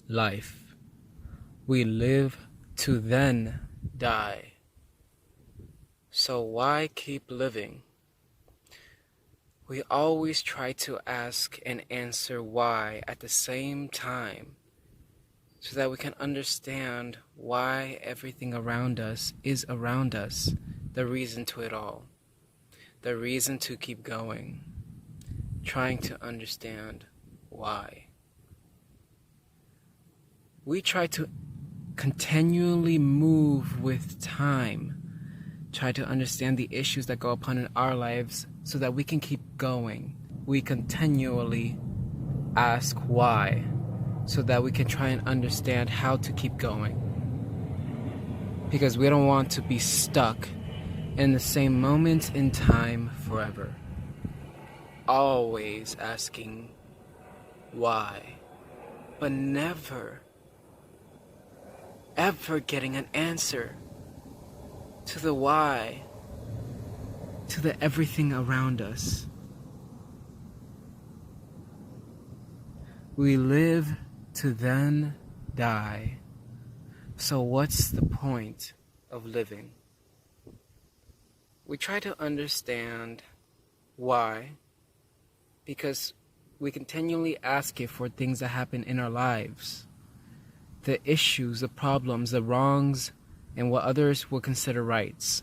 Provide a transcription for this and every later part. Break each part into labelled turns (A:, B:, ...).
A: life. We live to then die. So why keep living? We always try to ask and answer why at the same time so that we can understand why everything around us is around us, the reason to it all, the reason to keep going, trying to understand why. We try to continually move with time, try to understand the issues that go upon in our lives so that we can keep going. We continually ask why so that we can try and understand how to keep going. Because we don't want to be stuck in the same moment in time forever. Always asking why, but never, ever getting an answer to the why, to the everything around us. We live to then die. So what's the point of living? We try to understand why, because we continually ask it for things that happen in our lives. The issues, the problems, the wrongs, and what others will consider rights.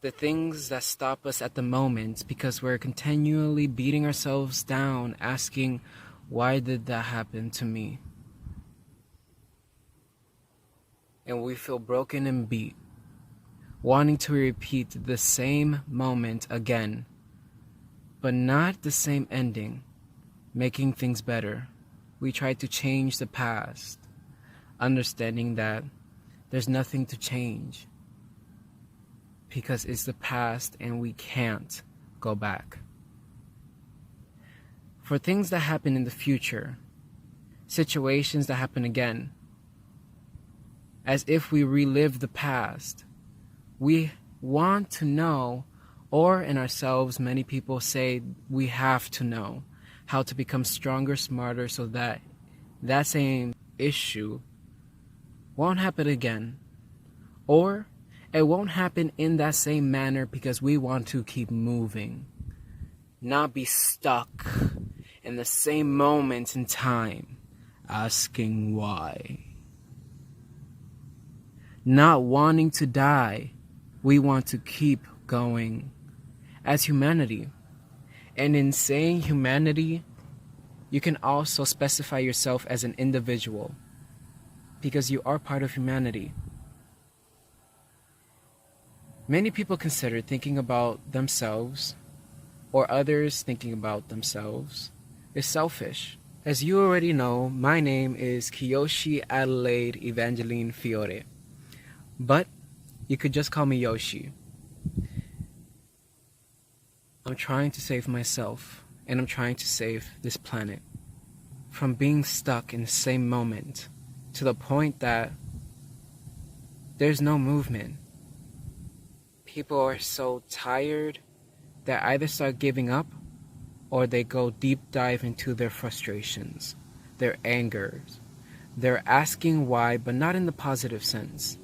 A: The things that stop us at the moment because we're continually beating ourselves down, asking, why did that happen to me? And we feel broken and beat, wanting to repeat the same moment again, but not the same ending, making things better. We try to change the past, understanding that there's nothing to change because it's the past and we can't go back. For things that happen in the future, situations that happen again, as if we relive the past, we want to know, or in ourselves, many people say we have to know how to become stronger, smarter, so that that same issue won't happen again. Or it won't happen in that same manner because we want to keep moving, not be stuck in the same moment in time, asking why. Not wanting to die, we want to keep going as humanity. And in saying humanity, you can also specify yourself as an individual because you are part of humanity. Many people consider thinking about themselves or others thinking about themselves is selfish. As you already know, my name is Kiyoshi Adelaide Evangeline Fiore, but you could just call me Yoshi. I'm trying to save myself, and I'm trying to save this planet from being stuck in the same moment to the point that there's no movement. People are so tired that either start giving up or they go deep dive into their frustrations, their angers. They're asking why, but not in the positive sense,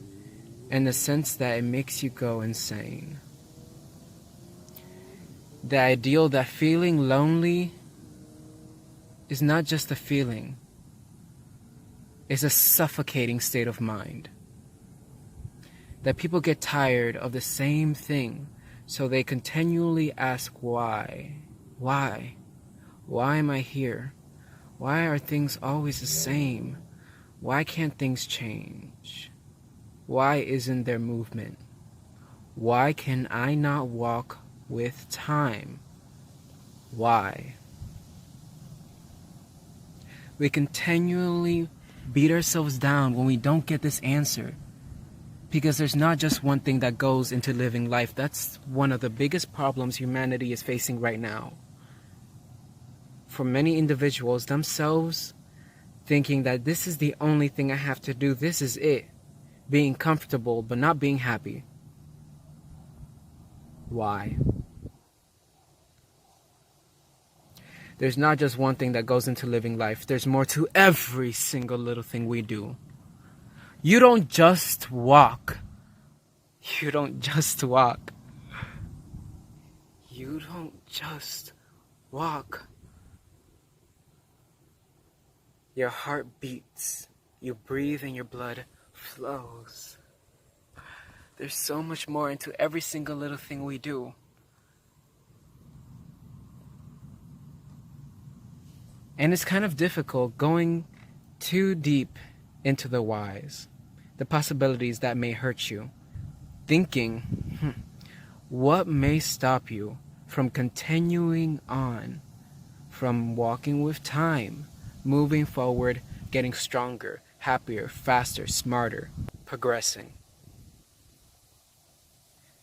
A: in the sense that it makes you go insane. The ideal that feeling lonely is not just a feeling, it's a suffocating state of mind. That people get tired of the same thing, so they continually ask why. Why? Why am I here? Why are things always the same? Why can't things change? Why isn't there movement? Why can I not walk with time? Why? We continually beat ourselves down when we don't get this answer. Because there's not just one thing that goes into living life. That's one of the biggest problems humanity is facing right now. For many individuals themselves, thinking that this is the only thing I have to do, this is it. Being comfortable but not being happy. Why? There's not just one thing that goes into living life. There's more to every single little thing we do. You don't just walk. You don't just walk. You don't just walk. Your heart beats. You breathe and your blood flows. There's so much more into every single little thing we do. And it's kind of difficult going too deep into the whys, the possibilities that may hurt you. Thinking, what may stop you from continuing on, from walking with time, moving forward, getting stronger, happier, faster, smarter, progressing.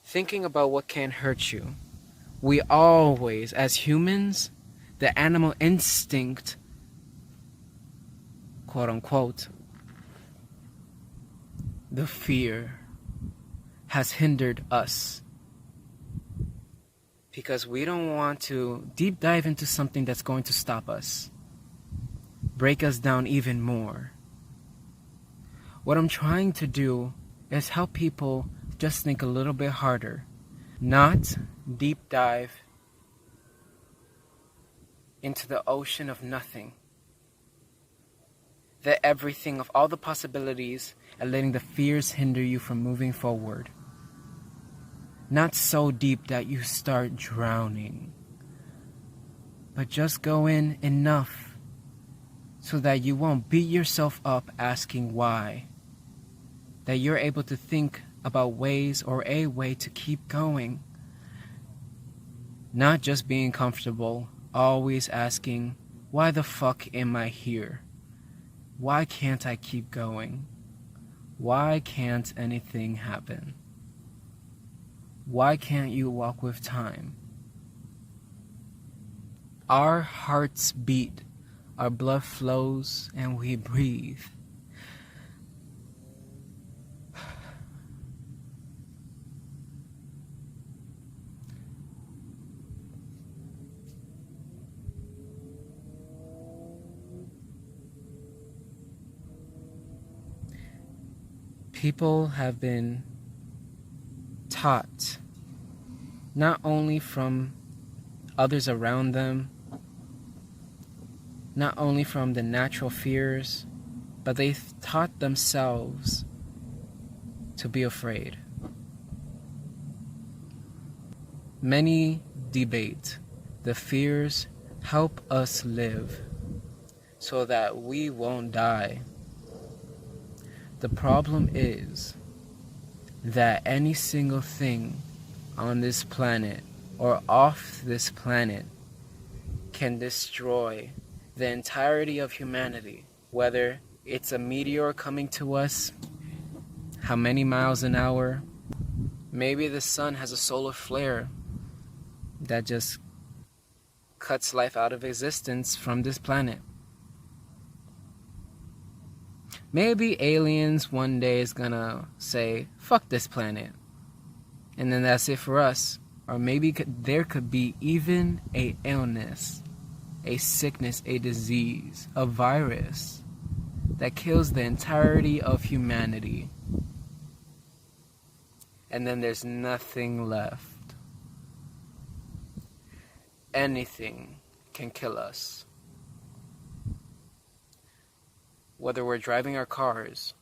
A: Thinking about what can hurt you. We always, as humans, the animal instinct, quote unquote, the fear has hindered us. Because we don't want to deep dive into something that's going to stop us, break us down even more. What I'm trying to do is help people just think a little bit harder, not deep dive into the ocean of nothing, the everything of all the possibilities, and letting the fears hinder you from moving forward. Not so deep that you start drowning, but just go in enough so that you won't beat yourself up asking why, that you're able to think about ways or a way to keep going, not just being comfortable, always asking, why the fuck am I here? Why can't I keep going? Why can't anything happen? Why can't you walk with time? Our hearts beat, our blood flows, and we breathe. People have been taught, not only from others around them, not only from the natural fears, but they've taught themselves to be afraid. Many debate the fears help us live so that we won't die. The problem is that any single thing on this planet or off this planet can destroy the entirety of humanity, whether it's a meteor coming to us, how many miles an hour, maybe the sun has a solar flare that just cuts life out of existence from this planet. Maybe aliens one day is gonna say, fuck this planet. And then that's it for us. Or maybe there could be even a illness, a sickness, a disease, a virus that kills the entirety of humanity. And then there's nothing left. Anything can kill us. Whether we're driving our cars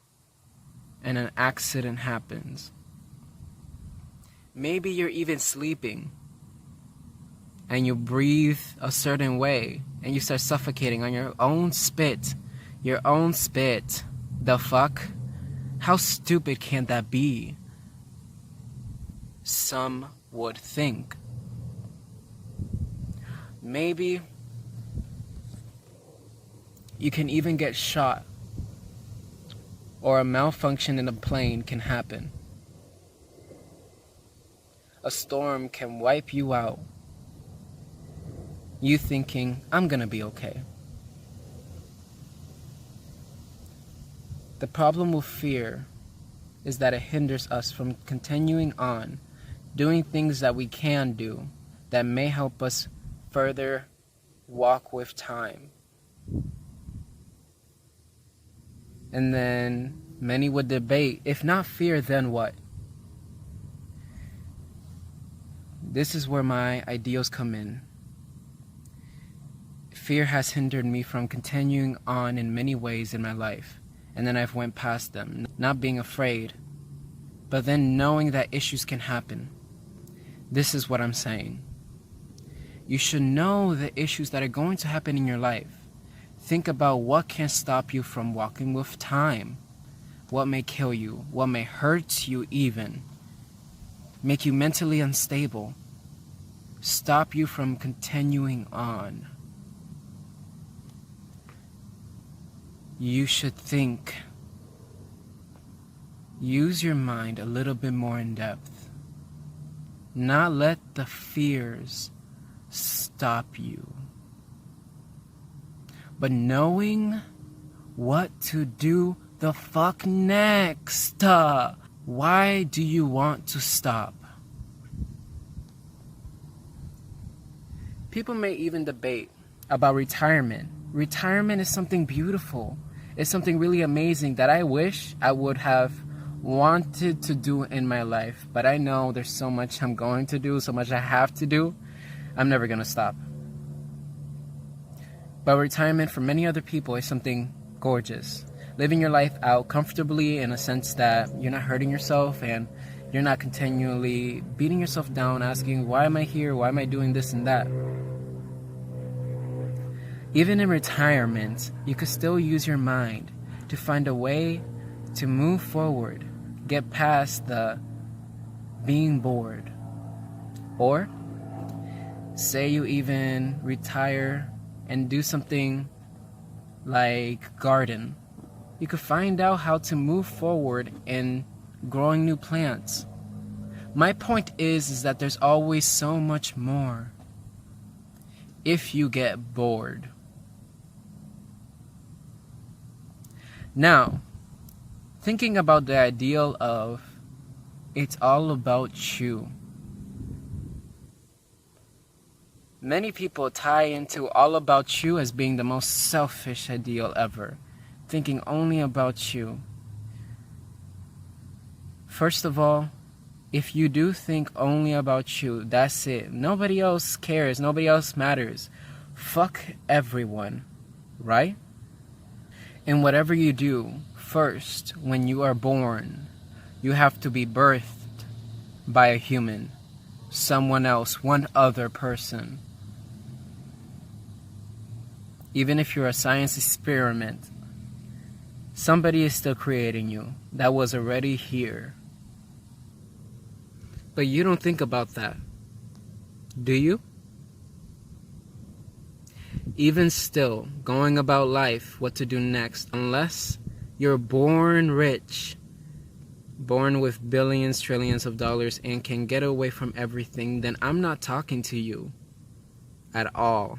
A: and an accident happens. Maybe you're even sleeping and you breathe a certain way and you start suffocating on your own spit. Your own spit. The fuck? How stupid can that be? Some would think. Maybe you can even get shot, or a malfunction in a plane can happen. A storm can wipe you out. You thinking, I'm gonna be okay. The problem with fear is that it hinders us from continuing on, doing things that we can do that may help us further walk with time. And then many would debate, if not fear, then what? This is where my ideals come in. Fear has hindered me from continuing on in many ways in my life, and then I've went past them, not being afraid, but then knowing that issues can happen. This is what I'm saying. You should know the issues that are going to happen in your life. Think about what can stop you from walking with time. What may kill you, what may hurt you even, make you mentally unstable, stop you from continuing on. You should think. Use your mind a little bit more in depth. Not let the fears stop you. But knowing what to do the fuck next. Why do you want to stop? People may even debate about retirement. Retirement is something beautiful. It's something really amazing that I wish I would have wanted to do in my life. But I know there's so much I'm going to do, so much I have to do. I'm never going to stop. But retirement for many other people is something gorgeous. Living your life out comfortably in a sense that you're not hurting yourself and you're not continually beating yourself down asking, why am I here? Why am I doing this and that? Even in retirement, you could still use your mind to find a way to move forward, get past the being bored. Or say you even retire and do something like garden. You could find out how to move forward in growing new plants. My point is that there's always so much more if you get bored. Now, thinking about the ideal of it's all about you. Many people tie into all about you as being the most selfish ideal ever, thinking only about you. First of all, if you do think only about you, that's it. Nobody else cares, nobody else matters. Fuck everyone, right? And whatever you do, first, when you are born, you have to be birthed by a human, someone else, one other person. Even if you're a science experiment, somebody is still creating you that was already here. But you don't think about that, do you? Even still, going about life, what to do next, unless you're born rich, born with billions, trillions of dollars, and can get away from everything, then I'm not talking to you at all.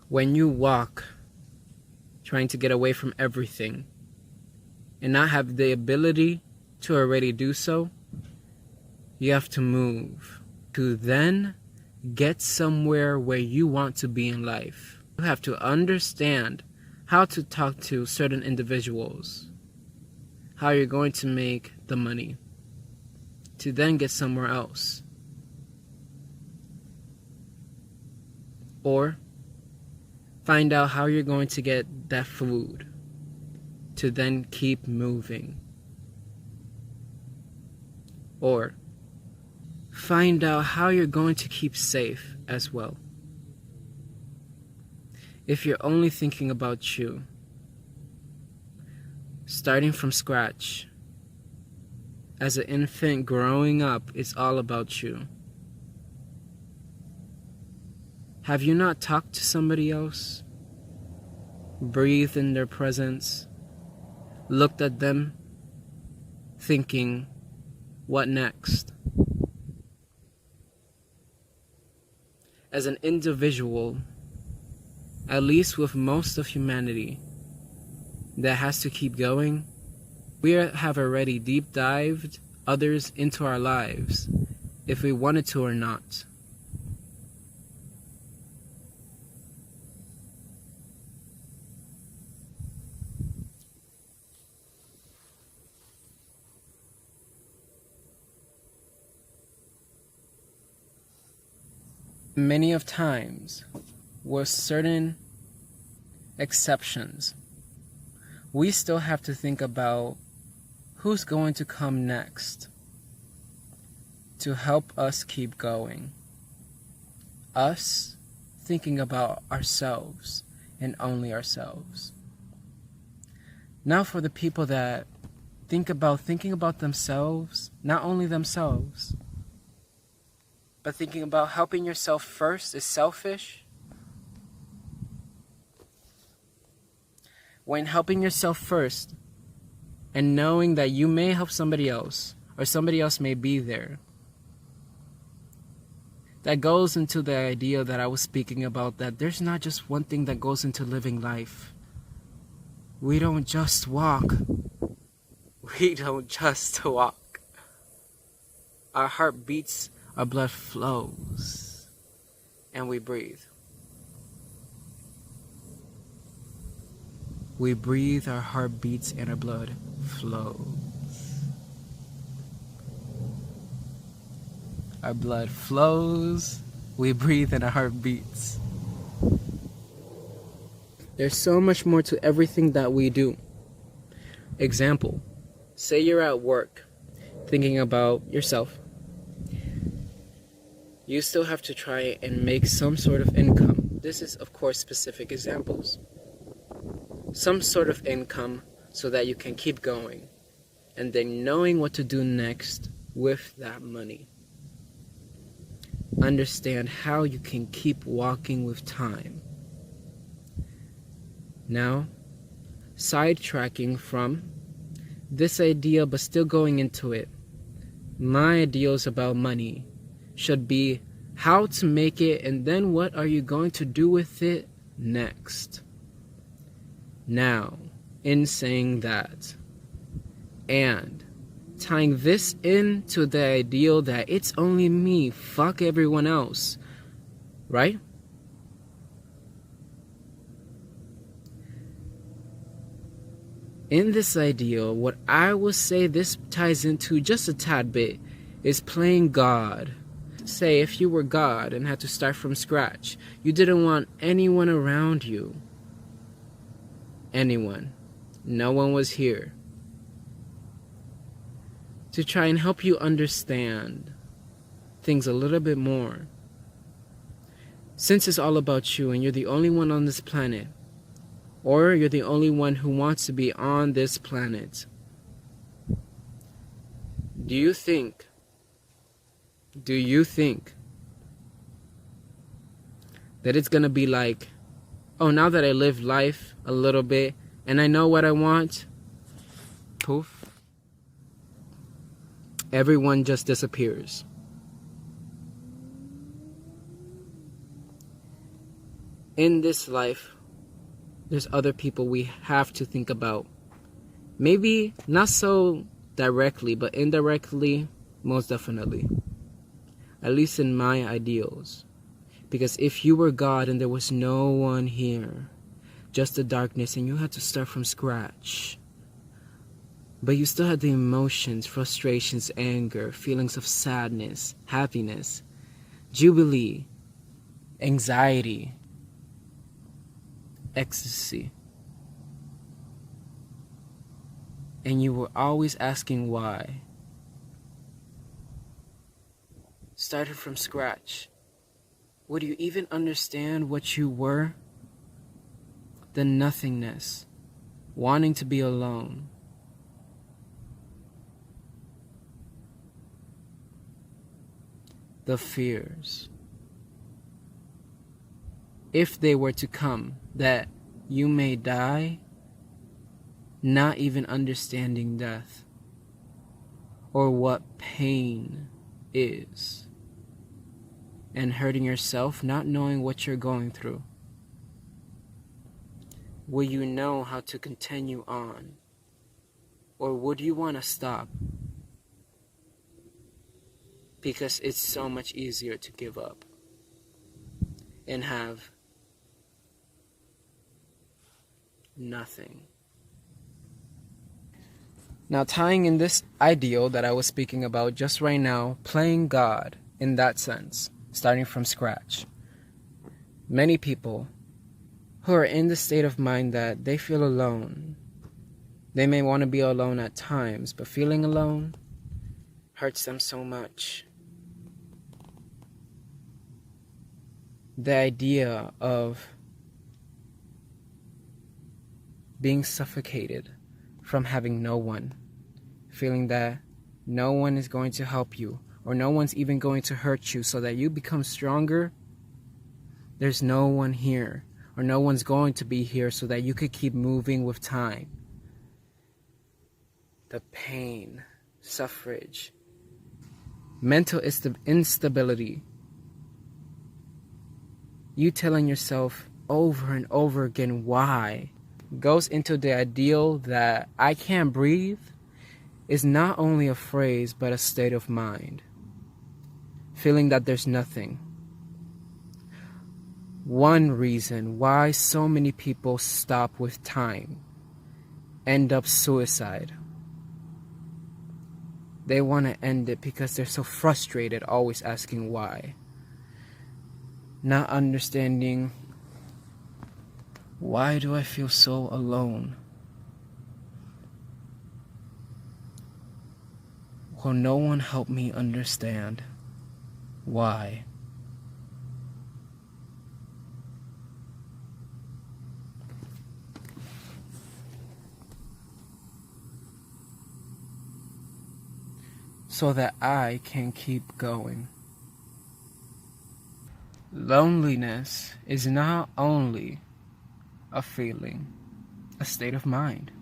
A: When you walk, trying to get away from everything, and not have the ability to already do so, you have to move to then get somewhere where you want to be in life. You have to understand how to talk to certain individuals, how you're going to make the money, to then get somewhere else. Or find out how you're going to get that food, to then keep moving. Or find out how you're going to keep safe as well. If you're only thinking about you, starting from scratch, as an infant growing up, it's all about you. Have you not talked to somebody else? Breathed in their presence? Looked at them? Thinking, what next? As an individual, at least with most of humanity, that has to keep going, we have already deep dived others into our lives if we wanted to or not. Many of times, with certain exceptions, we still have to think about who's going to come next to help us keep going. Us thinking about ourselves and only ourselves. Now for the people that thinking about themselves, not only themselves, but thinking about helping yourself first is selfish. When helping yourself first and knowing that you may help somebody else or somebody else may be there, that goes into the idea that I was speaking about, that there's not just one thing that goes into living life. We don't just walk. We don't just walk. Our heart beats, our blood flows, and we breathe. We breathe, our heart beats, and our blood flows. Our blood flows, we breathe, and our heart beats. There's so much more to everything that we do. Example, say you're at work, thinking about yourself. You still have to try and make some sort of income. This is, of course, specific examples. Some sort of income so that you can keep going. And then knowing what to do next with that money. Understand how you can keep walking with time. Now, sidetracking from this idea but still going into it. My ideals about money should be how to make it, and then what are you going to do with it next. Now, in saying that, and tying this into the ideal that it's only me, fuck everyone else, right? In this ideal, what I will say this ties into just a tad bit is playing God. Say if you were God and had to start from scratch, you didn't want anyone around you. Anyone. No one was here to try and help you understand things a little bit more. Since it's all about you and you're the only one on this planet, or you're the only one who wants to be on this planet, do you think that it's gonna be like, oh, now that I live life a little bit and I know what I want, poof, everyone just disappears? In this life, there's other people we have to think about. Maybe not so directly, but indirectly, most definitely. At least in my ideals. Because if you were God and there was no one here, just the darkness, and you had to start from scratch, but you still had the emotions, frustrations, anger, feelings of sadness, happiness, jubilee, anxiety, ecstasy, and you were always asking why. Started from scratch. Would you even understand what you were? The nothingness, wanting to be alone. The fears, if they were to come, that you may die, not even understanding death, or what pain is, and hurting yourself, not knowing what you're going through. Will you know how to continue on? Or would you want to stop? because it's so much easier to give up and have nothing. Now, tying in this ideal that I was speaking about just right now, playing God in that sense, starting from scratch. Many people who are in the state of mind that they feel alone, they may want to be alone at times, but feeling alone hurts them so much. The idea of being suffocated from having no one, feeling that no one is going to help you or no one's even going to hurt you so that you become stronger. There's no one here or no one's going to be here so that you could keep moving with time. The pain, suffrage, mental instability, you telling yourself over and over again why, goes into the ideal that I can't breathe is not only a phrase but a state of mind. Feeling that there's nothing. One reason why so many people stop with time, end up suicide. They want to end it because they're so frustrated, always asking why. Not understanding, why do I feel so alone? Will no one help me understand why? So that I can keep going. Loneliness is not only a feeling, a state of mind.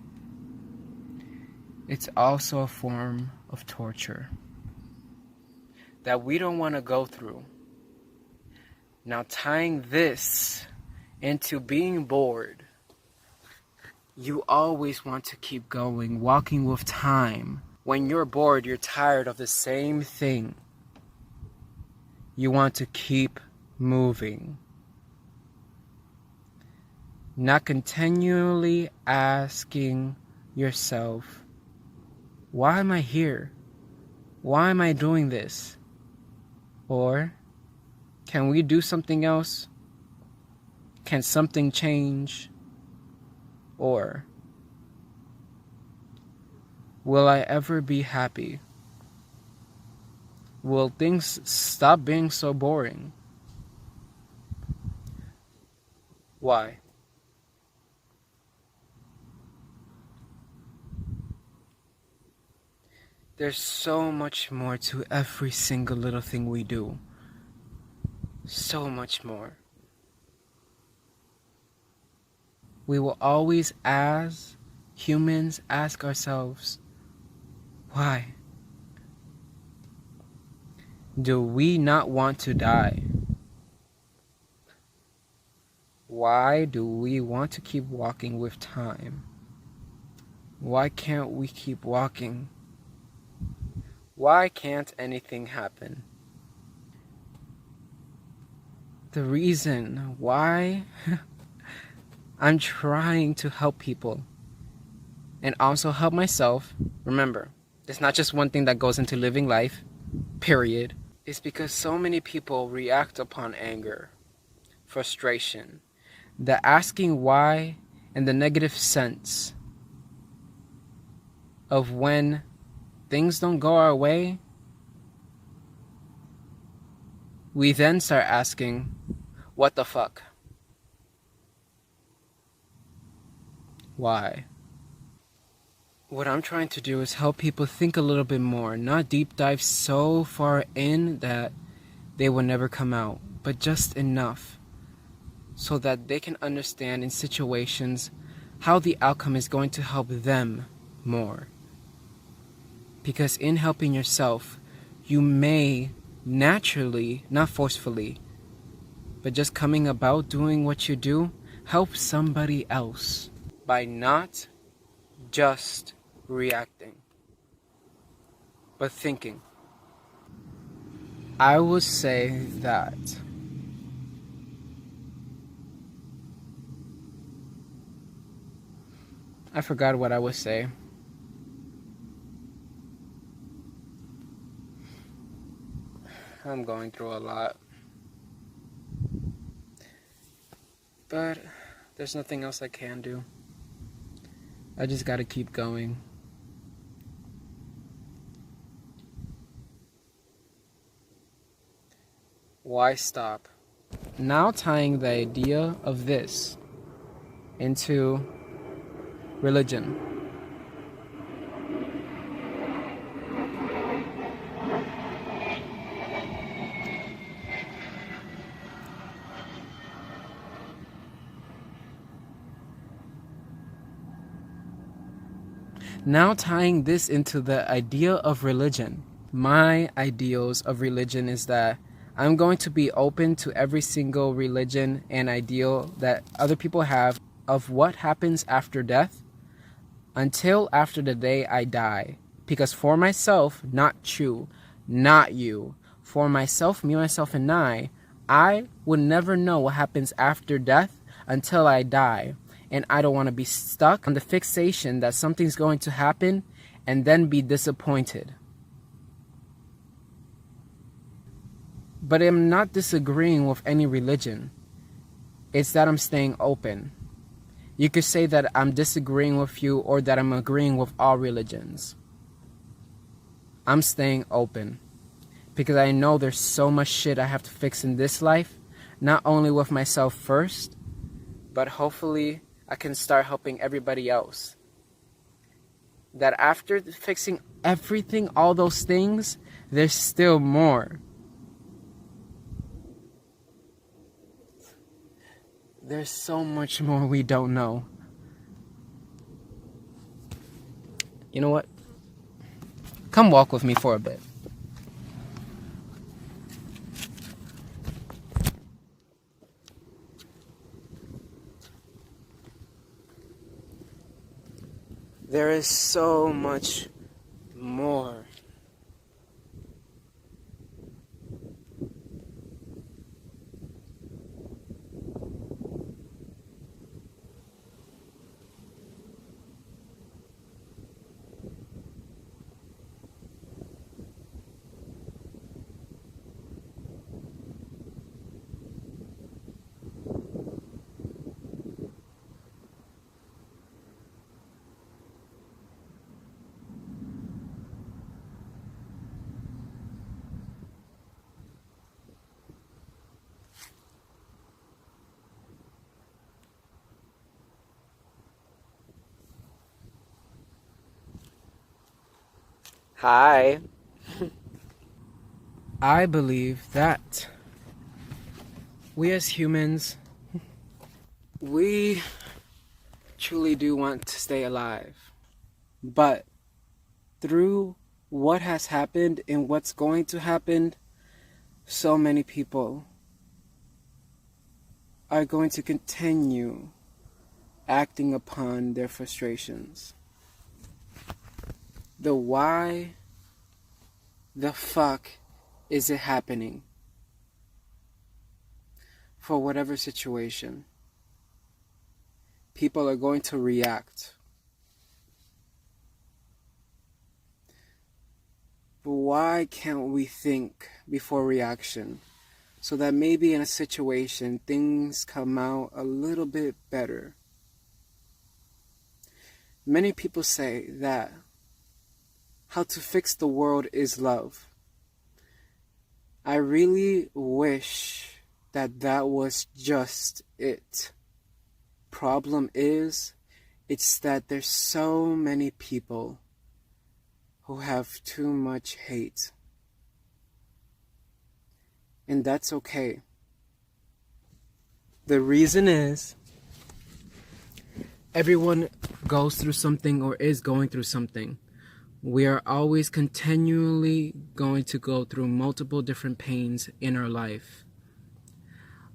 A: It's also a form of torture that we don't want to go through. Now, tying this into being bored, you always want to keep going, walking with time. When you're bored, you're tired of the same thing. You want to keep moving. Not continually asking yourself, why am I here? Why am I doing this? Or, can we do something else? Can something change? Or, will I ever be happy? Will things stop being so boring? Why? There's so much more to every single little thing we do. So much more. We will always, as humans, ask ourselves, why? Do we not want to die? Why do we want to keep walking with time? Why can't we keep walking? Why can't anything happen? The reason why I'm trying to help people and also help myself, remember, it's not just one thing that goes into living life, period. It's because so many people react upon anger, frustration, the asking why, and the negative sense of when things don't go our way. We then start asking, what the fuck? Why? What I'm trying to do is help people think a little bit more, not deep dive so far in that they will never come out, but just enough so that they can understand in situations how the outcome is going to help them more. Because in helping yourself, you may naturally, not forcefully, but just coming about doing what you do, help somebody else by not just reacting, but thinking. I would say that I forgot what I would say. I'm going through a lot. But there's nothing else I can do. I just gotta keep going. Why stop? Now tying the idea of this into religion. Now tying this into the idea of religion. My ideals of religion is that I'm going to be open to every single religion and ideal that other people have of what happens after death until after the day I die. Because for myself, not you, not you, for myself, me, myself, and I would never know what happens after death until I die. And I don't want to be stuck on the fixation that something's going to happen and then be disappointed. But I'm not disagreeing with any religion. It's that I'm staying open. You could say that I'm disagreeing with you or that I'm agreeing with all religions. I'm staying open because I know there's so much shit I have to fix in this life, not only with myself first, but hopefully I can start helping everybody else. That after fixing everything, all those things, there's still more. There's so much more we don't know. You know what? Come walk with me for a bit. There is so much more. Hi. I believe that we as humans, we truly do want to stay alive. But through what has happened and what's going to happen, so many people are going to continue acting upon their frustrations. The why the fuck is it happening? For whatever situation, people are going to react. But why can't we think before reaction so that maybe in a situation things come out a little bit better? Many people say that how to fix the world is love. I really wish that that was just it. Problem is, it's that there's so many people who have too much hate. And that's okay. The reason is, everyone goes through something or is going through something. We are always continually going to go through multiple different pains in our life.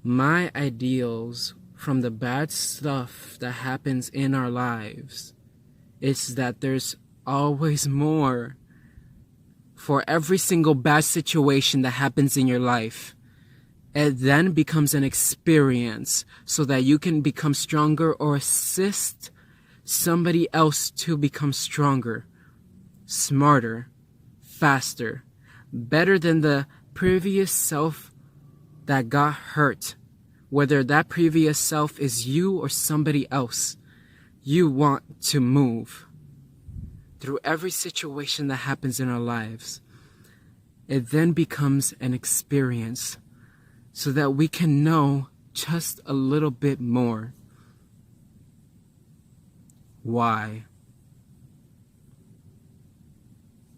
A: My ideals from the bad stuff that happens in our lives is that there's always more for every single bad situation that happens in your life, it then becomes an experience so that you can become stronger or assist somebody else to become stronger, smarter, faster, better than the previous self that got hurt. Whether that previous self is you or somebody else, you want to move through every situation that happens in our lives. It then becomes an experience so that we can know just a little bit more. Why?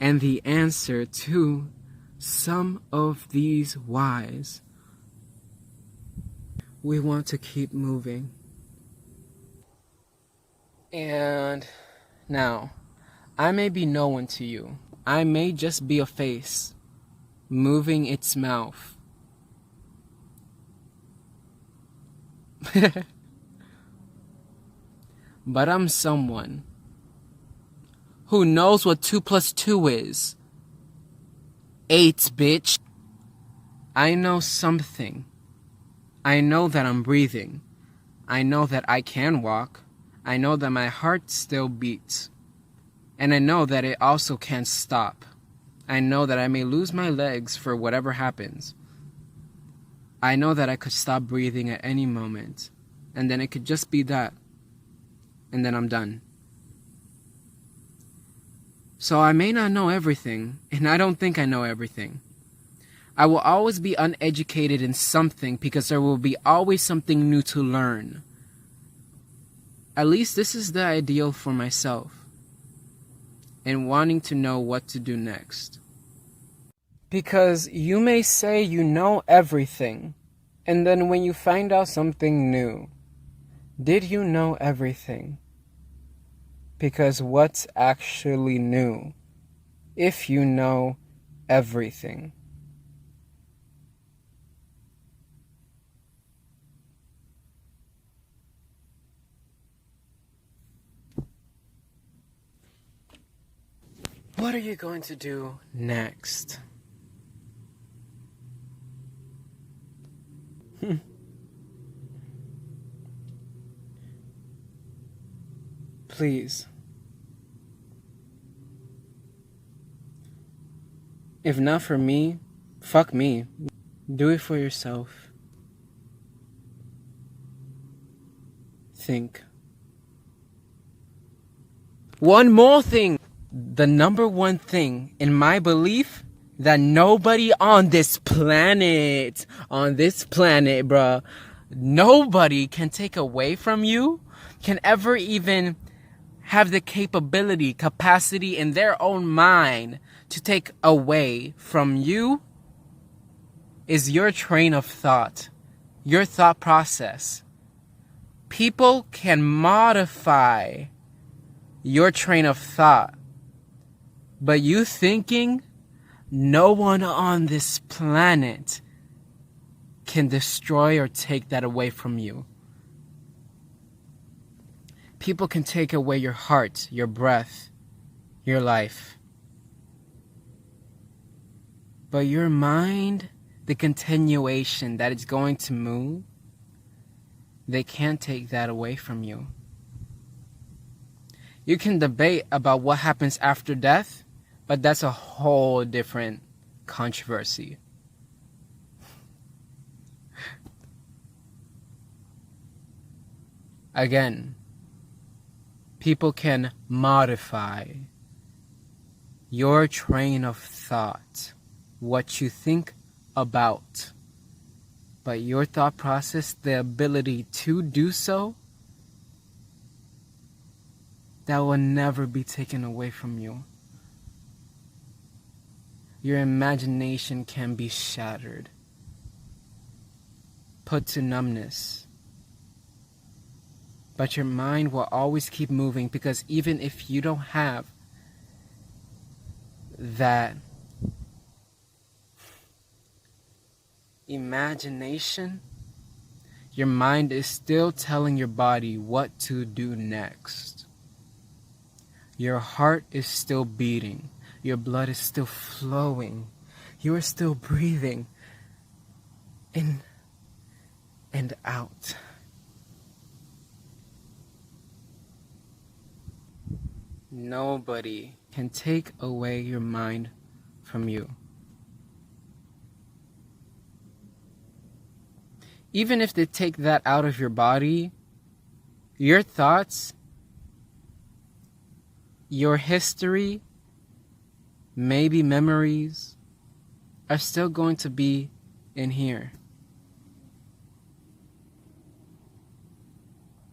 A: And the answer to some of these whys, we want to keep moving. And now, I may be no one to you. I may just be a face moving its mouth. But I'm someone who knows what 2 plus 2 is. 8, bitch. I know something. I know that I'm breathing. I know that I can walk. I know that my heart still beats. And I know that it also can't stop. I know that I may lose my legs for whatever happens. I know that I could stop breathing at any moment. And then it could just be that. And then I'm done. So I may not know everything, and I don't think I know everything. I will always be uneducated in something because there will be always something new to learn. At least this is the ideal for myself, and wanting to know what to do next. Because you may say you know everything, and then when you find out something new, did you know everything? Because what's actually new if you know everything? What are you going to do next? Please. If not for me, fuck me. Do it for yourself. Think. One more thing. The number one thing in my belief that nobody on this planet, bruh, nobody can take away from you, can ever even have the capacity in their own mind to take away from you, is your train of thought, your thought process. People can modify your train of thought, but you thinking, no one on this planet can destroy or take that away from you. People can take away your heart, your breath, your life. But your mind, the continuation that it's going to move, they can't take that away from you. You can debate about what happens after death, but that's a whole different controversy. Again, people can modify your train of thought, what you think about. But your thought process, the ability to do so, that will never be taken away from you. Your imagination can be shattered, put to numbness. But your mind will always keep moving, because even if you don't have that imagination, your mind is still telling your body what to do next. Your heart is still beating. Your blood is still flowing. You are still breathing in and out. Nobody can take away your mind from you. Even if they take that out of your body, your thoughts, your history, maybe memories, are still going to be in here.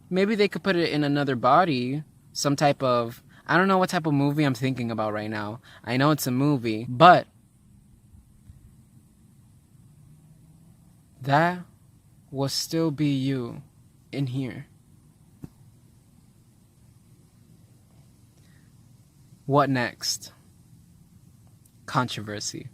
A: Maybe they could put it in another body, some type of, I don't know what type of movie I'm thinking about right now. I know it's a movie, but that will still be you in here. What next? Controversy.